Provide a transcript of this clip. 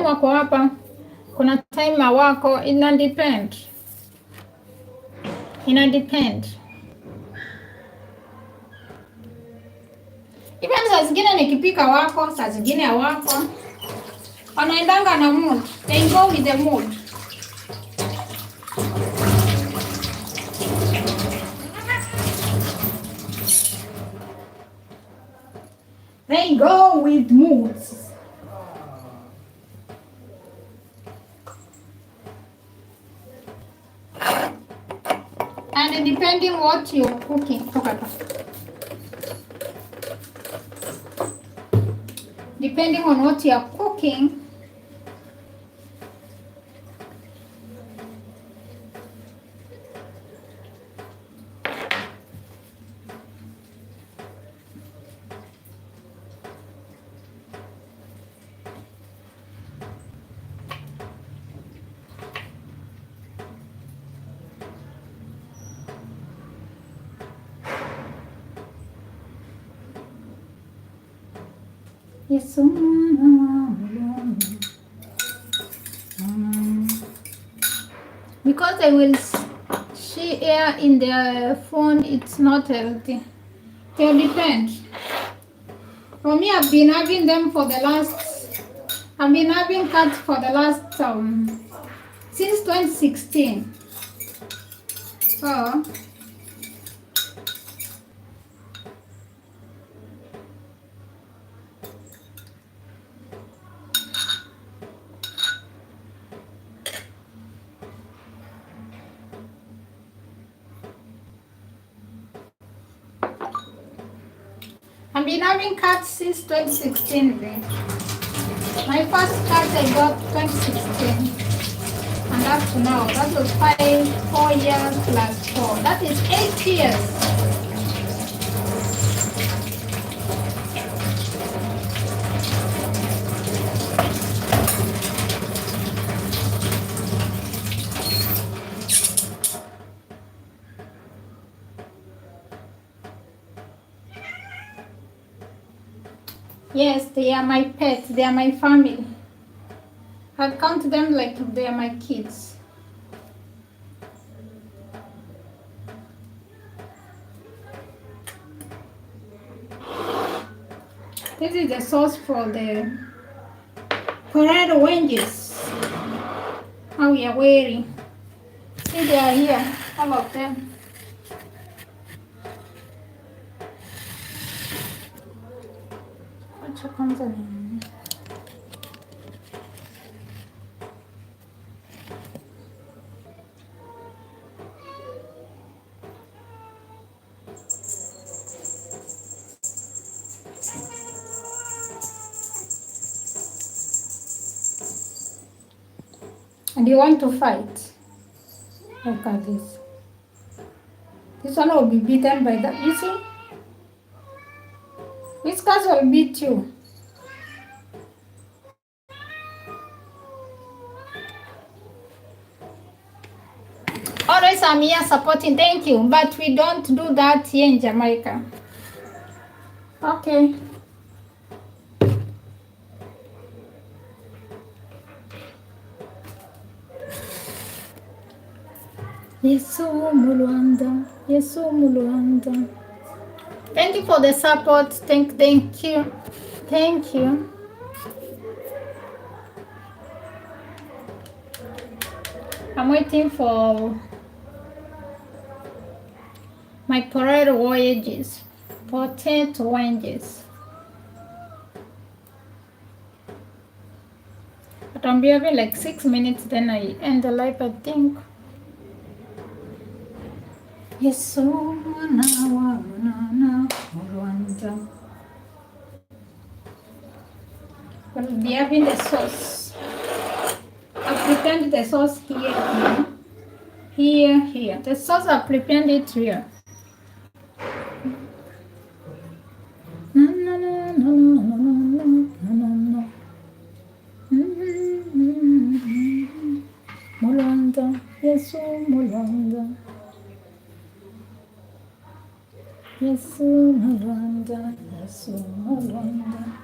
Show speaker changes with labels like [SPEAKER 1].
[SPEAKER 1] wako hapa, kuna time hawako, ina depend. Even saa zingine nikipika wako, saa zingine hawako. Wanaendanga na mood. They go with the mood. They go with moods. And depending what you're cooking. Depending on what you're cooking, yes, because they will share in their phone, it's not healthy. They'll depend. For me, I've been having them for the last, I've been having cats for the last, since 2016. So, I've been having cats since 2016. My first cat I got 2016. And up to now, that was 4 years plus 4. That is 8 years. Yes, they are my pets. They are my family. I count them like they are my kids. This is the sauce for the potato wedges. How we are wearing. See, they are here, all of them. And you want to fight? Look at this. This one will be beaten by that. You see? This cat will beat you. Always I'm here supporting, thank you. But we don't do that here in Jamaica. Okay. Yesu Mulwanda. Yesu Mulwanda. Thank you for the support. Thank you. Thank you. I'm waiting for my potato wedges. Potato wedges. But I'll be having like 6 minutes, then I end the live, I think. Yesu Mulwanda. We'll be having the sauce. I've prepared the sauce here. The sauce I've prepared it here. Mulwanda, Yesu Mulwanda. Yesu Mulwanda, Yesu Mulwanda.